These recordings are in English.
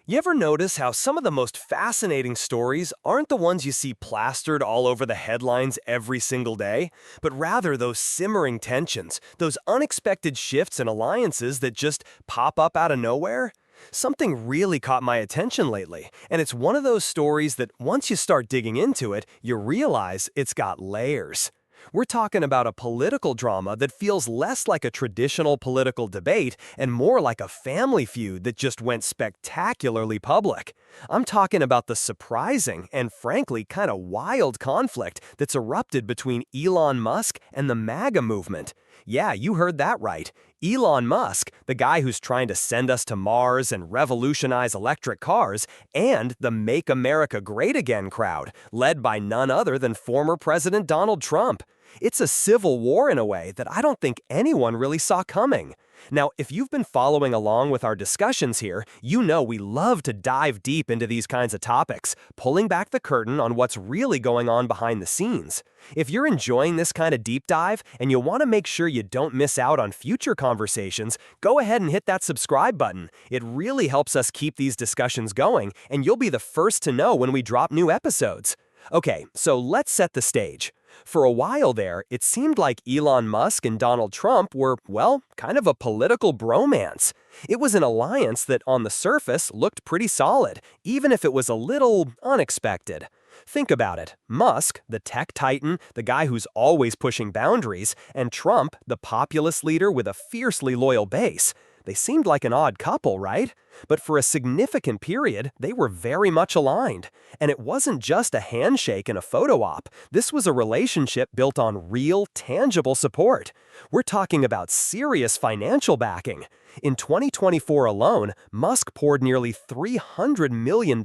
You ever notice how some of the most fascinating stories aren't the ones you see plastered all over the headlines every single day, but rather those simmering tensions, those unexpected shifts and alliances that just pop up out of nowhere? Something really caught my attention lately, and it's one of those stories that once you start digging into it, you realize it's got layers. We're talking about a political drama that feels less like a traditional political debate and more like a family feud that just went spectacularly public. I'm talking about the surprising and frankly kind of wild conflict that's erupted between Elon Musk and the MAGA movement. Yeah, you heard that right. Elon Musk, the guy who's trying to send us to Mars and revolutionize electric cars, and the Make America Great Again crowd, led by none other than former President Donald Trump. It's a civil war in a way that I don't think anyone really saw coming. Now, if you've been following along with our discussions here, you know we love to dive deep into these kinds of topics, pulling back the curtain on what's really going on behind the scenes. If you're enjoying this kind of deep dive and you want to make sure you don't miss out on future conversations, go ahead and hit that subscribe button. It really helps us keep these discussions going, and you'll be the first to know when we drop new episodes. Okay, so let's set the stage. For a while there, it seemed like Elon Musk and Donald Trump were, well, kind of a political bromance. It was an alliance that on the surface looked pretty solid, even if it was a little unexpected. Think about it. Musk, the tech titan, the guy who's always pushing boundaries, and Trump, the populist leader with a fiercely loyal base. They seemed like an odd couple, right? But for a significant period, they were very much aligned. And it wasn't just a handshake and a photo op. This was a relationship built on real, tangible support. We're talking about serious financial backing. In 2024 alone, Musk poured nearly $300 million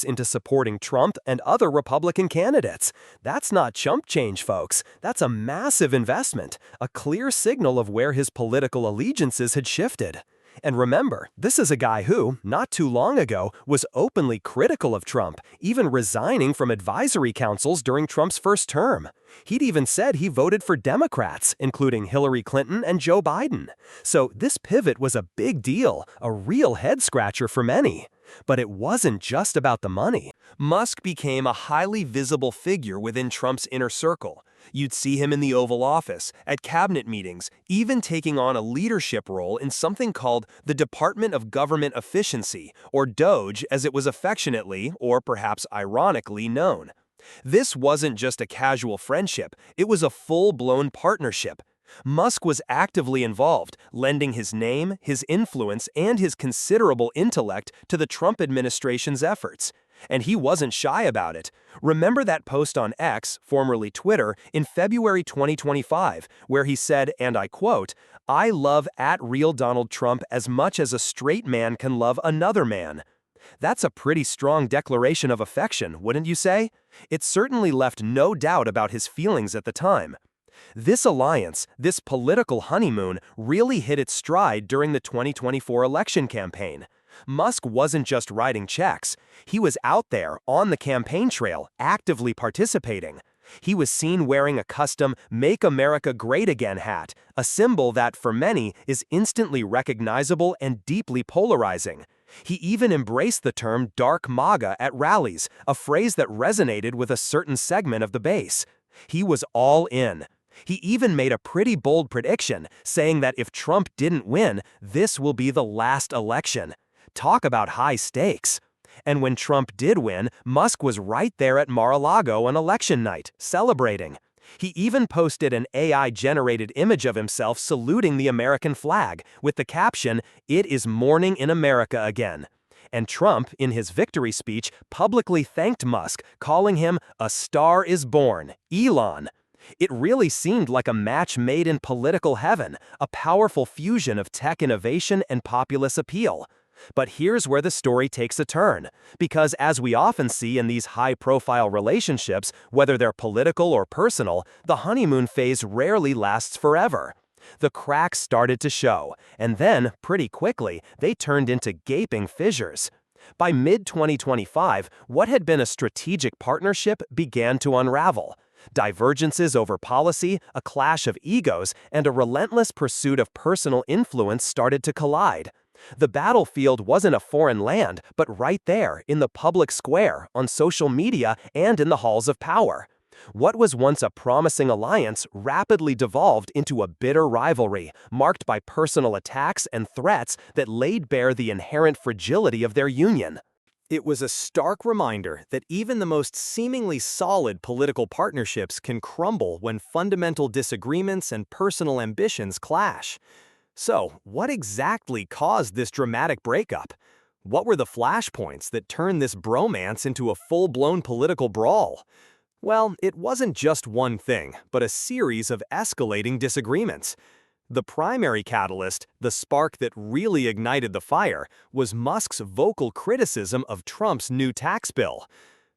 into supporting Trump and other Republican candidates. That's not chump change, folks. That's a massive investment, a clear signal of where his political allegiances had shifted. And remember, this is a guy who, not too long ago, was openly critical of Trump, even resigning from advisory councils during Trump's first term. He'd even said he voted for Democrats, including Hillary Clinton and Joe Biden. So this pivot was a big deal, a real head-scratcher for many. But it wasn't just about the money. Musk became a highly visible figure within Trump's inner circle. You'd see him in the Oval Office, at cabinet meetings, even taking on a leadership role in something called the Department of Government Efficiency, or DOGE as it was affectionately, or perhaps ironically, known. This wasn't just a casual friendship, it was a full-blown partnership. Musk was actively involved, lending his name, his influence, and his considerable intellect to the Trump administration's efforts. And he wasn't shy about it. Remember that post on X, formerly Twitter, in February 2025, where he said, and I quote, "I love @real Donald Trump as much as a straight man can love another man." That's a pretty strong declaration of affection, wouldn't you say? It certainly left no doubt about his feelings at the time. This alliance, this political honeymoon, really hit its stride during the 2024 election campaign. Musk wasn't just writing checks. He was out there, on the campaign trail, actively participating. He was seen wearing a custom Make America Great Again hat, a symbol that, for many, is instantly recognizable and deeply polarizing. He even embraced the term dark MAGA at rallies, a phrase that resonated with a certain segment of the base. He was all in. He even made a pretty bold prediction, saying that if Trump didn't win, this will be the last election. Talk about high stakes. And when Trump did win, Musk was right there at Mar-a-Lago on election night, celebrating. He even posted an AI-generated image of himself saluting the American flag, with the caption, "It is morning in America again." And Trump, in his victory speech, publicly thanked Musk, calling him "a star is born, Elon." It really seemed like a match made in political heaven, a powerful fusion of tech innovation and populist appeal. But here's where the story takes a turn, because as we often see in these high-profile relationships, whether they're political or personal, the honeymoon phase rarely lasts forever. The cracks started to show, and then, pretty quickly, they turned into gaping fissures. By mid-2025, what had been a strategic partnership began to unravel. Divergences over policy, a clash of egos, and a relentless pursuit of personal influence started to collide. The battlefield wasn't a foreign land, but right there, in the public square, on social media, and in the halls of power. What was once a promising alliance rapidly devolved into a bitter rivalry, marked by personal attacks and threats that laid bare the inherent fragility of their union. It was a stark reminder that even the most seemingly solid political partnerships can crumble when fundamental disagreements and personal ambitions clash. So, what exactly caused this dramatic breakup? What were the flashpoints that turned this bromance into a full-blown political brawl? Well, it wasn't just one thing, but a series of escalating disagreements. The primary catalyst, the spark that really ignited the fire, was Musk's vocal criticism of Trump's new tax bill.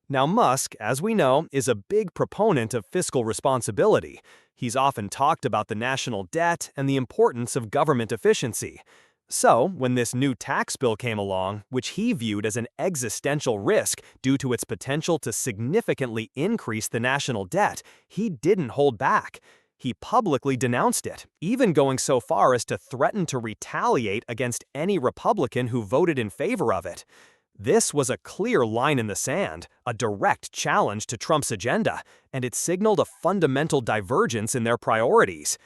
Now, Musk, as we know, is a big proponent of fiscal responsibility. He's often talked about the national debt and the importance of government efficiency. So, when this new tax bill came along, which he viewed as an existential risk due to its potential to significantly increase the national debt, he didn't hold back. He publicly denounced it, even going so far as to threaten to retaliate against any Republican who voted in favor of it. This was a clear line in the sand, a direct challenge to Trump's agenda, and it signaled a fundamental divergence in their priorities.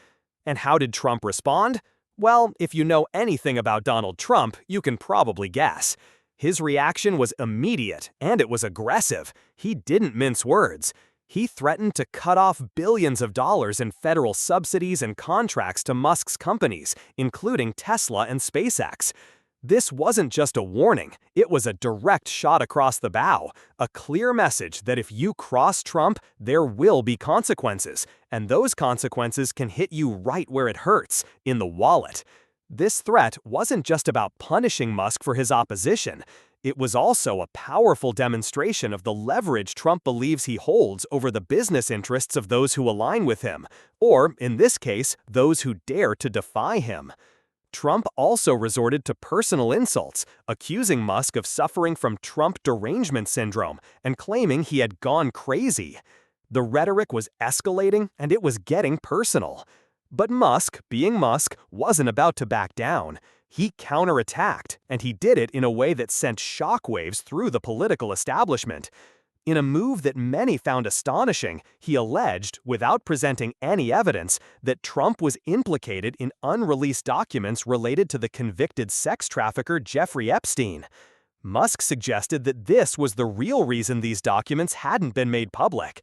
And how did Trump respond? Well, if you know anything about Donald Trump, you can probably guess. His reaction was immediate, and it was aggressive. He didn't mince words. He threatened to cut off billions of dollars in federal subsidies and contracts to Musk's companies, including Tesla and SpaceX. This wasn't just a warning, it was a direct shot across the bow, a clear message that if you cross Trump, there will be consequences, and those consequences can hit you right where it hurts, in the wallet. This threat wasn't just about punishing Musk for his opposition. It was also a powerful demonstration of the leverage Trump believes he holds over the business interests of those who align with him, or, in this case, those who dare to defy him. Trump also resorted to personal insults, accusing Musk of suffering from Trump derangement syndrome and claiming he had gone crazy. The rhetoric was escalating and it was getting personal. But Musk, being Musk, wasn't about to back down. He counterattacked, and he did it in a way that sent shockwaves through the political establishment. In a move that many found astonishing, he alleged, without presenting any evidence, that Trump was implicated in unreleased documents related to the convicted sex trafficker Jeffrey Epstein. Musk suggested that this was the real reason these documents hadn't been made public.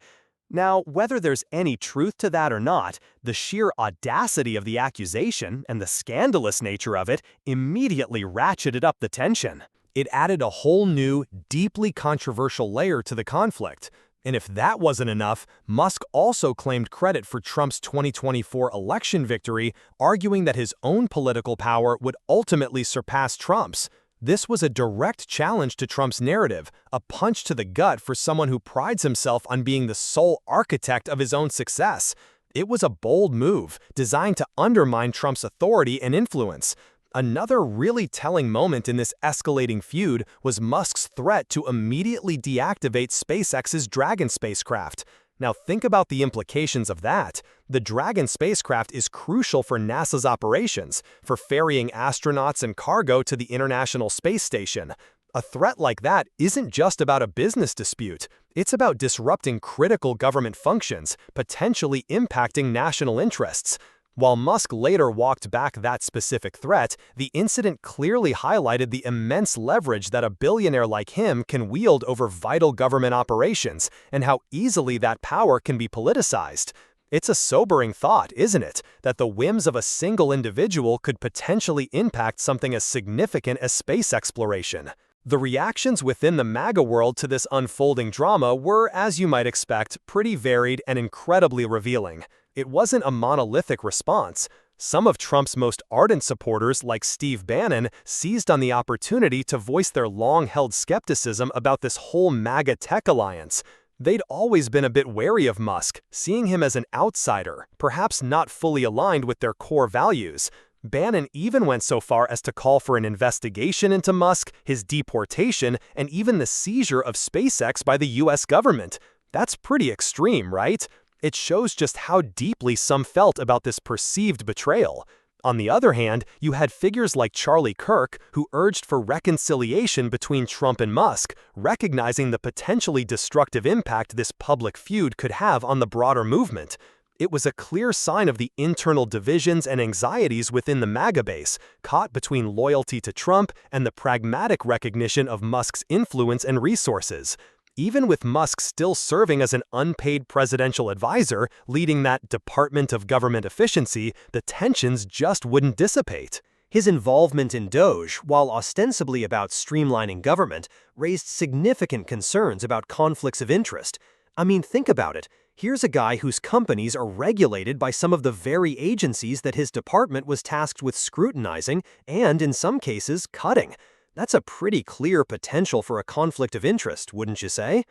Now, whether there's any truth to that or not, the sheer audacity of the accusation and the scandalous nature of it immediately ratcheted up the tension. It added a whole new, deeply controversial layer to the conflict. And if that wasn't enough, Musk also claimed credit for Trump's 2024 election victory, arguing that his own political power would ultimately surpass Trump's. This was a direct challenge to Trump's narrative, a punch to the gut for someone who prides himself on being the sole architect of his own success. It was a bold move, designed to undermine Trump's authority and influence. Another really telling moment in this escalating feud was Musk's threat to immediately deactivate SpaceX's Dragon spacecraft. Now think about the implications of that. The Dragon spacecraft is crucial for NASA's operations, for ferrying astronauts and cargo to the International Space Station. A threat like that isn't just about a business dispute. It's about disrupting critical government functions, potentially impacting national interests. While Musk later walked back that specific threat, the incident clearly highlighted the immense leverage that a billionaire like him can wield over vital government operations, and how easily that power can be politicized. It's a sobering thought, isn't it, that the whims of a single individual could potentially impact something as significant as space exploration. The reactions within the MAGA world to this unfolding drama were, as you might expect, pretty varied and incredibly revealing. It wasn't a monolithic response. Some of Trump's most ardent supporters, like Steve Bannon, seized on the opportunity to voice their long-held skepticism about this whole MAGA-tech alliance. They'd always been a bit wary of Musk, seeing him as an outsider, perhaps not fully aligned with their core values. Bannon even went so far as to call for an investigation into Musk, his deportation, and even the seizure of SpaceX by the US government. That's pretty extreme, right? It shows just how deeply some felt about this perceived betrayal. On the other hand, you had figures like Charlie Kirk who urged for reconciliation between Trump and Musk, recognizing the potentially destructive impact this public feud could have on the broader movement. It was a clear sign of the internal divisions and anxieties within the MAGA base, caught between loyalty to Trump and the pragmatic recognition of Musk's influence and resources. Even with Musk still serving as an unpaid presidential advisor, leading that Department of Government Efficiency, the tensions just wouldn't dissipate. His involvement in Doge, while ostensibly about streamlining government, raised significant concerns about conflicts of interest. I mean, think about it. Here's a guy whose companies are regulated by some of the very agencies that his department was tasked with scrutinizing and, in some cases, cutting. That's a pretty clear potential for a conflict of interest, wouldn't you say?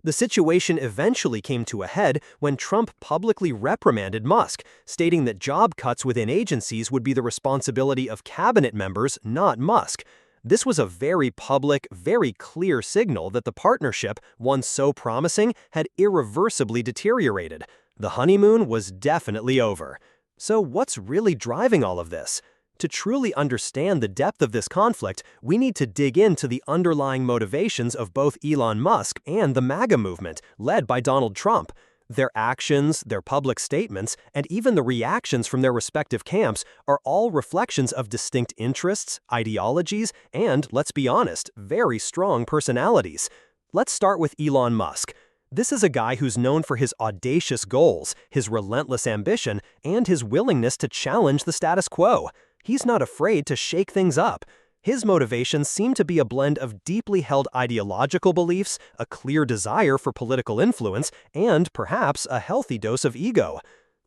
The situation eventually came to a head when Trump publicly reprimanded Musk, stating that job cuts within agencies would be the responsibility of cabinet members, not Musk. This was a very public, very clear signal that the partnership, once so promising, had irreversibly deteriorated. The honeymoon was definitely over. So what's really driving all of this? To truly understand the depth of this conflict, we need to dig into the underlying motivations of both Elon Musk and the MAGA movement, led by Donald Trump. Their actions, their public statements, and even the reactions from their respective camps are all reflections of distinct interests, ideologies, and, let's be honest, very strong personalities. Let's start with Elon Musk. This is a guy who's known for his audacious goals, his relentless ambition, and his willingness to challenge the status quo. He's not afraid to shake things up. His motivations seem to be a blend of deeply held ideological beliefs, a clear desire for political influence, and perhaps a healthy dose of ego.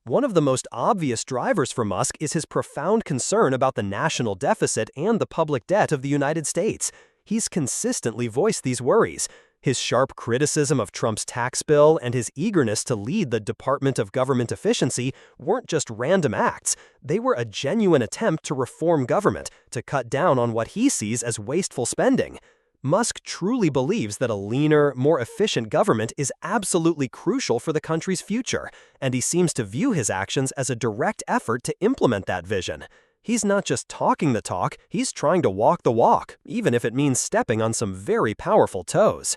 One of the most obvious drivers for Musk is his profound concern about the national deficit and the public debt of the United States. He's consistently voiced these worries. His sharp criticism of Trump's tax bill and his eagerness to lead the Department of Government Efficiency weren't just random acts. They were a genuine attempt to reform government, to cut down on what he sees as wasteful spending. Musk truly believes that a leaner, more efficient government is absolutely crucial for the country's future, and he seems to view his actions as a direct effort to implement that vision. He's not just talking the talk, he's trying to walk the walk, even if it means stepping on some very powerful toes.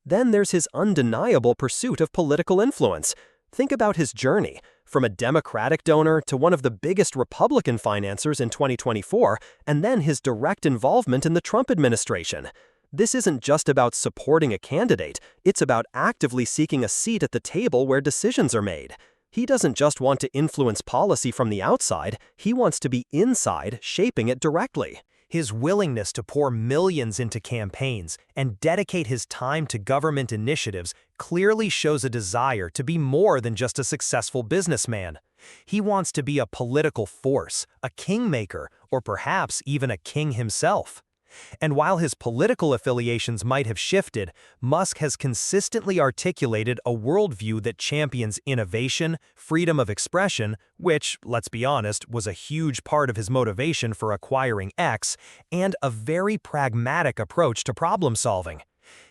Then there's his undeniable pursuit of political influence. Think about his journey, from a Democratic donor to one of the biggest Republican financiers in 2024, and then his direct involvement in the Trump administration. This isn't just about supporting a candidate, it's about actively seeking a seat at the table where decisions are made. He doesn't just want to influence policy from the outside, he wants to be inside, shaping it directly. His willingness to pour millions into campaigns and dedicate his time to government initiatives clearly shows a desire to be more than just a successful businessman. He wants to be a political force, a kingmaker, or perhaps even a king himself. And while his political affiliations might have shifted, Musk has consistently articulated a worldview that champions innovation, freedom of expression, which, let's be honest, was a huge part of his motivation for acquiring X, and a very pragmatic approach to problem solving.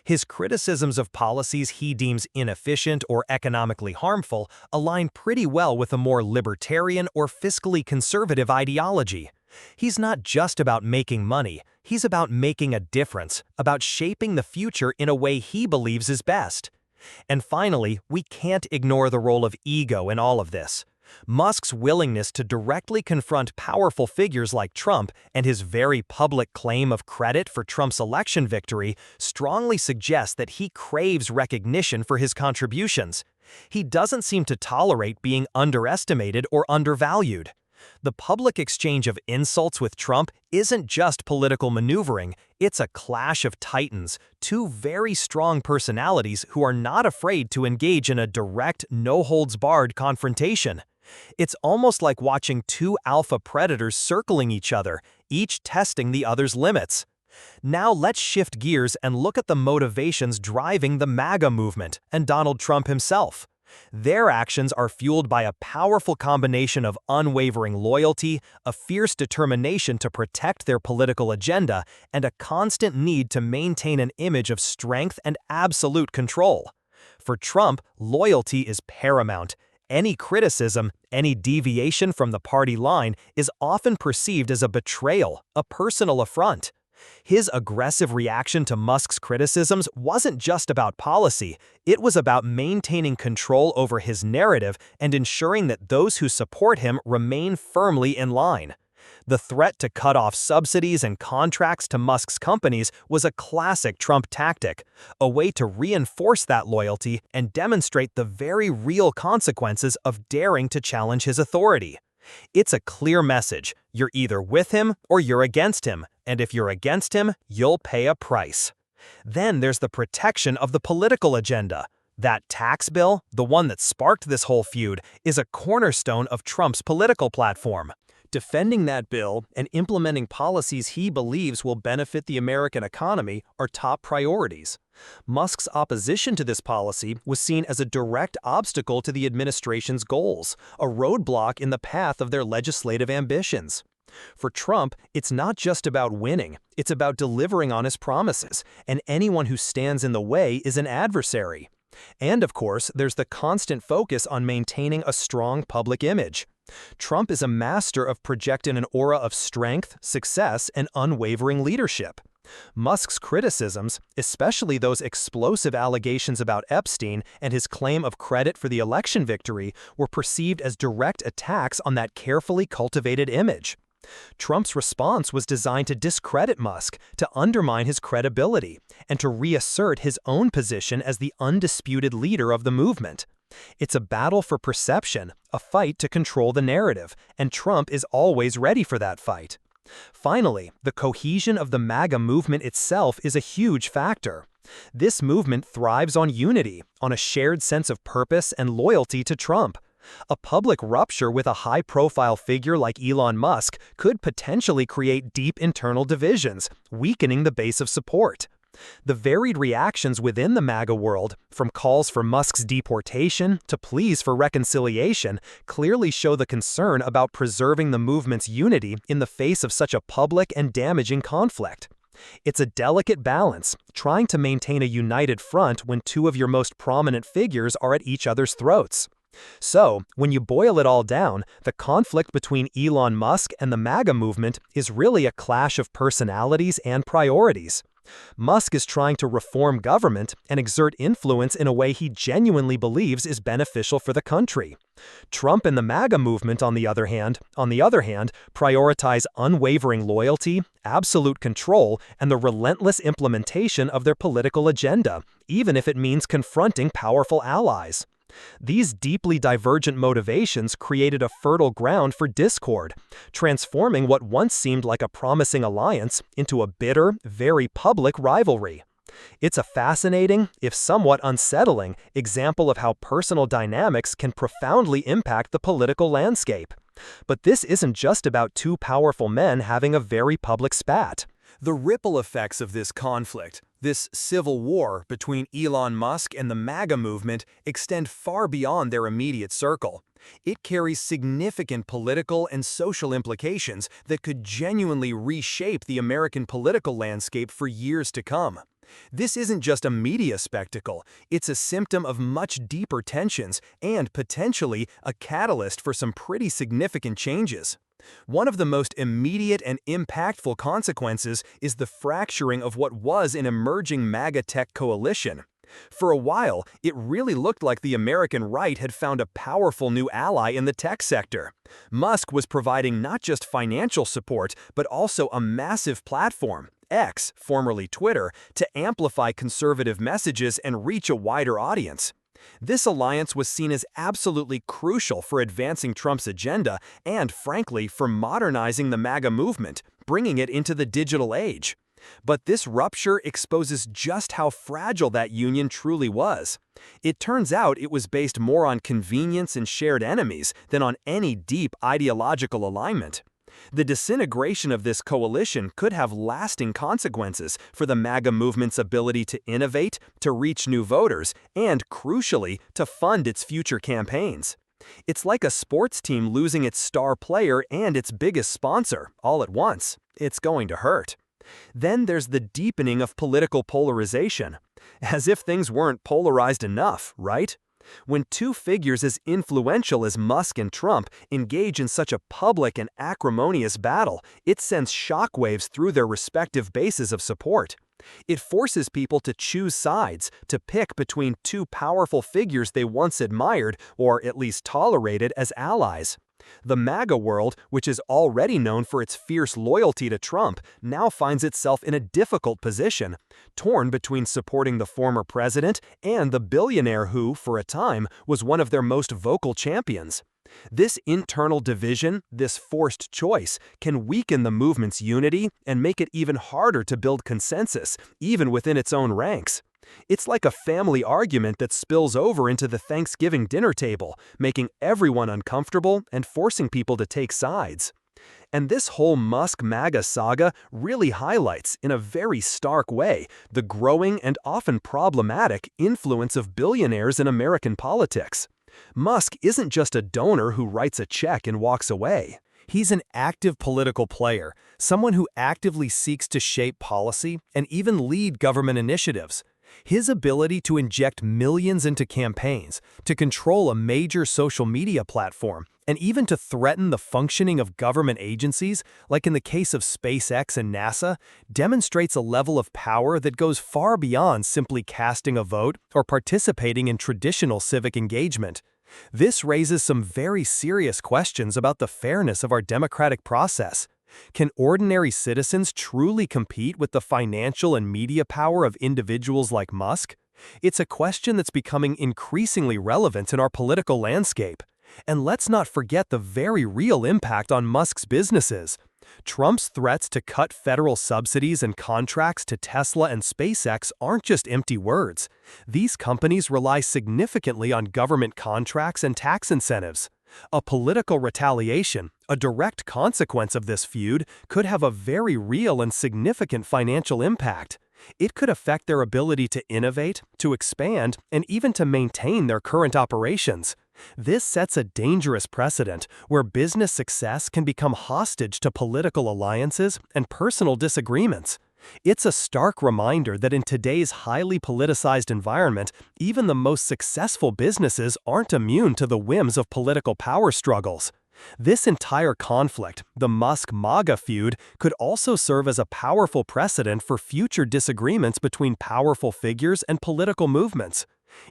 His criticisms of policies he deems inefficient or economically harmful align pretty well with a more libertarian or fiscally conservative ideology. He's not just about making money, he's about making a difference, about shaping the future in a way he believes is best. And finally, we can't ignore the role of ego in all of this. Musk's willingness to directly confront powerful figures like Trump and his very public claim of credit for Trump's election victory strongly suggests that he craves recognition for his contributions. He doesn't seem to tolerate being underestimated or undervalued. The public exchange of insults with Trump isn't just political maneuvering, it's a clash of titans, two very strong personalities who are not afraid to engage in a direct, no-holds-barred confrontation. It's almost like watching two alpha predators circling each other, each testing the other's limits. Now let's shift gears and look at the motivations driving the MAGA movement and Donald Trump himself. Their actions are fueled by a powerful combination of unwavering loyalty, a fierce determination to protect their political agenda, and a constant need to maintain an image of strength and absolute control. For Trump, loyalty is paramount. Any criticism, Any deviation from the party line is often perceived as a betrayal, a personal affront. His aggressive reaction to Musk's criticisms wasn't just about policy, it was about maintaining control over his narrative and ensuring that those who support him remain firmly in line. The threat to cut off subsidies and contracts to Musk's companies was a classic Trump tactic, a way to reinforce that loyalty and demonstrate the very real consequences of daring to challenge his authority. It's a clear message: you're either with him or you're against him, and if you're against him, you'll pay a price. Then there's the protection of the political agenda. That tax bill, the one that sparked this whole feud, is a cornerstone of Trump's political platform. Defending that bill and implementing policies he believes will benefit the American economy are top priorities. Musk's opposition to this policy was seen as a direct obstacle to the administration's goals, a roadblock in the path of their legislative ambitions. For Trump, it's not just about winning, it's about delivering on his promises, and anyone who stands in the way is an adversary. And of course, there's the constant focus on maintaining a strong public image. Trump is a master of projecting an aura of strength, success, and unwavering leadership. Musk's criticisms, especially those explosive allegations about Epstein and his claim of credit for the election victory, were perceived as direct attacks on that carefully cultivated image. Trump's response was designed to discredit Musk, to undermine his credibility, and to reassert his own position as the undisputed leader of the movement. It's a battle for perception, a fight to control the narrative, and Trump is always ready for that fight. Finally, the cohesion of the MAGA movement itself is a huge factor. This movement thrives on unity, on a shared sense of purpose and loyalty to Trump. A public rupture with a high-profile figure like Elon Musk could potentially create deep internal divisions, weakening the base of support. The varied reactions within the MAGA world, from calls for Musk's deportation to pleas for reconciliation, clearly show the concern about preserving the movement's unity in the face of such a public and damaging conflict. It's a delicate balance, trying to maintain a united front when two of your most prominent figures are at each other's throats. So, when you boil it all down, the conflict between Elon Musk and the MAGA movement is really a clash of personalities and priorities. Musk is trying to reform government and exert influence in a way he genuinely believes is beneficial for the country. Trump and the MAGA movement, on the other hand, prioritize unwavering loyalty, absolute control, and the relentless implementation of their political agenda, even if it means confronting powerful allies. These deeply divergent motivations created a fertile ground for discord, transforming what once seemed like a promising alliance into a bitter, very public rivalry. It's a fascinating, if somewhat unsettling, example of how personal dynamics can profoundly impact the political landscape. But this isn't just about two powerful men having a very public spat. The ripple effects of this conflict, this civil war between Elon Musk and the MAGA movement, extend far beyond their immediate circle. It carries significant political and social implications that could genuinely reshape the American political landscape for years to come. This isn't just a media spectacle, it's a symptom of much deeper tensions and potentially a catalyst for some pretty significant changes. One of the most immediate and impactful consequences is the fracturing of what was an emerging MAGA-tech coalition. For a while, it really looked like the American right had found a powerful new ally in the tech sector. Musk was providing not just financial support, but also a massive platform, X, formerly Twitter, to amplify conservative messages and reach a wider audience. This alliance was seen as absolutely crucial for advancing Trump's agenda and, frankly, for modernizing the MAGA movement, bringing it into the digital age. But this rupture exposes just how fragile that union truly was. It turns out it was based more on convenience and shared enemies than on any deep ideological alignment. The disintegration of this coalition could have lasting consequences for the MAGA movement's ability to innovate, to reach new voters, and, crucially, to fund its future campaigns. It's like a sports team losing its star player and its biggest sponsor, all at once. It's going to hurt. Then there's the deepening of political polarization. As if things weren't polarized enough, right? When two figures as influential as Musk and Trump engage in such a public and acrimonious battle, it sends shockwaves through their respective bases of support. It forces people to choose sides, to pick between two powerful figures they once admired or at least tolerated as allies. The MAGA world, which is already known for its fierce loyalty to Trump, now finds itself in a difficult position, torn between supporting the former president and the billionaire who, for a time, was one of their most vocal champions. This internal division, this forced choice, can weaken the movement's unity and make it even harder to build consensus, even within its own ranks. It's like a family argument that spills over into the Thanksgiving dinner table, making everyone uncomfortable and forcing people to take sides. And this whole Musk-MAGA saga really highlights, in a very stark way, the growing and often problematic influence of billionaires in American politics. Musk isn't just a donor who writes a check and walks away. He's an active political player, someone who actively seeks to shape policy and even lead government initiatives. His ability to inject millions into campaigns, to control a major social media platform, and even to threaten the functioning of government agencies, like in the case of SpaceX and NASA, demonstrates a level of power that goes far beyond simply casting a vote or participating in traditional civic engagement. This raises some very serious questions about the fairness of our democratic process. Can ordinary citizens truly compete with the financial and media power of individuals like Musk? It's a question that's becoming increasingly relevant in our political landscape. And let's not forget the very real impact on Musk's businesses. Trump's threats to cut federal subsidies and contracts to Tesla and SpaceX aren't just empty words. These companies rely significantly on government contracts and tax incentives. A political retaliation, a direct consequence of this feud, could have a very real and significant financial impact. It could affect their ability to innovate, to expand, and even to maintain their current operations. This sets a dangerous precedent where business success can become hostage to political alliances and personal disagreements. It's a stark reminder that in today's highly politicized environment, even the most successful businesses aren't immune to the whims of political power struggles. This entire conflict, the Musk-MAGA feud, could also serve as a powerful precedent for future disagreements between powerful figures and political movements.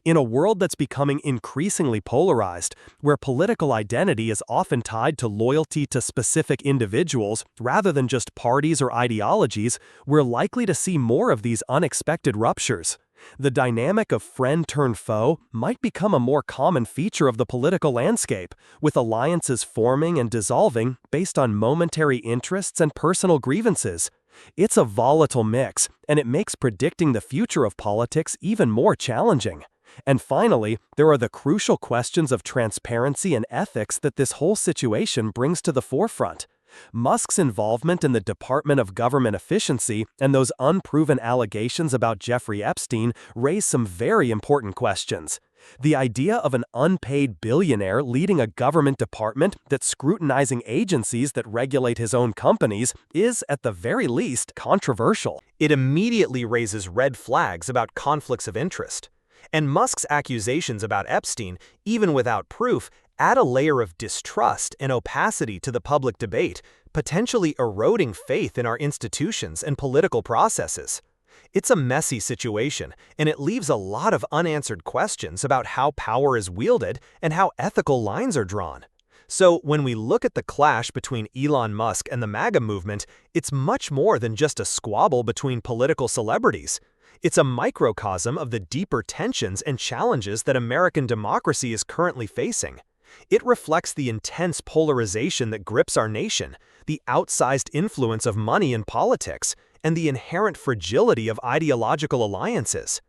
In a world that's becoming increasingly polarized, where political identity is often tied to loyalty to specific individuals rather than just parties or ideologies, we're likely to see more of these unexpected ruptures. The dynamic of friend-turned-foe might become a more common feature of the political landscape, with alliances forming and dissolving based on momentary interests and personal grievances. It's a volatile mix, and it makes predicting the future of politics even more challenging. And finally, there are the crucial questions of transparency and ethics that this whole situation brings to the forefront. Musk's involvement in the Department of Government Efficiency and those unproven allegations about Jeffrey Epstein raise some very important questions. The idea of an unpaid billionaire leading a government department that's scrutinizing agencies that regulate his own companies is, at the very least, controversial. It immediately raises red flags about conflicts of interest. And Musk's accusations about Epstein, even without proof, add a layer of distrust and opacity to the public debate, potentially eroding faith in our institutions and political processes. It's a messy situation, and it leaves a lot of unanswered questions about how power is wielded and how ethical lines are drawn. So, when we look at the clash between Elon Musk and the MAGA movement, it's much more than just a squabble between political celebrities. It's a microcosm of the deeper tensions and challenges that American democracy is currently facing. It reflects the intense polarization that grips our nation, the outsized influence of money in politics, and the inherent fragility of ideological alliances.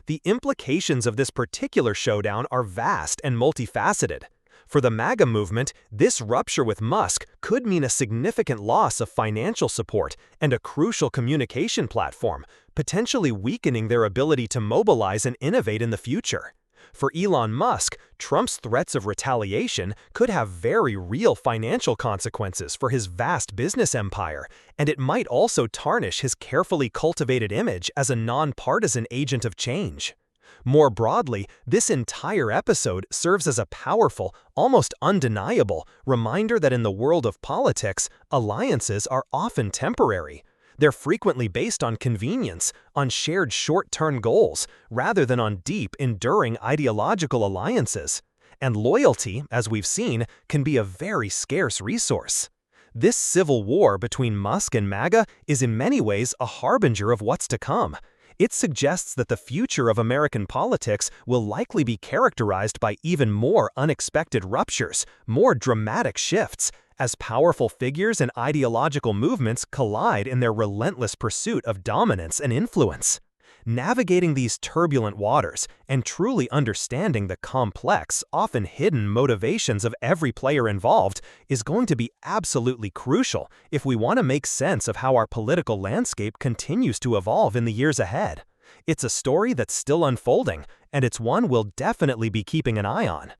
The implications of this particular showdown are vast and multifaceted. For the MAGA movement, this rupture with Musk could mean a significant loss of financial support and a crucial communication platform, potentially weakening their ability to mobilize and innovate in the future. For Elon Musk, Trump's threats of retaliation could have very real financial consequences for his vast business empire, and it might also tarnish his carefully cultivated image as a nonpartisan agent of change. More broadly, this entire episode serves as a powerful, almost undeniable, reminder that in the world of politics, alliances are often temporary. They're frequently based on convenience, on shared short-term goals, rather than on deep, enduring ideological alliances. And loyalty, as we've seen, can be a very scarce resource. This civil war between Musk and MAGA is in many ways a harbinger of what's to come. It suggests that the future of American politics will likely be characterized by even more unexpected ruptures, more dramatic shifts, as powerful figures and ideological movements collide in their relentless pursuit of dominance and influence. Navigating these turbulent waters and truly understanding the complex, often hidden motivations of every player involved is going to be absolutely crucial if we want to make sense of how our political landscape continues to evolve in the years ahead. It's a story that's still unfolding, and it's one we'll definitely be keeping an eye on.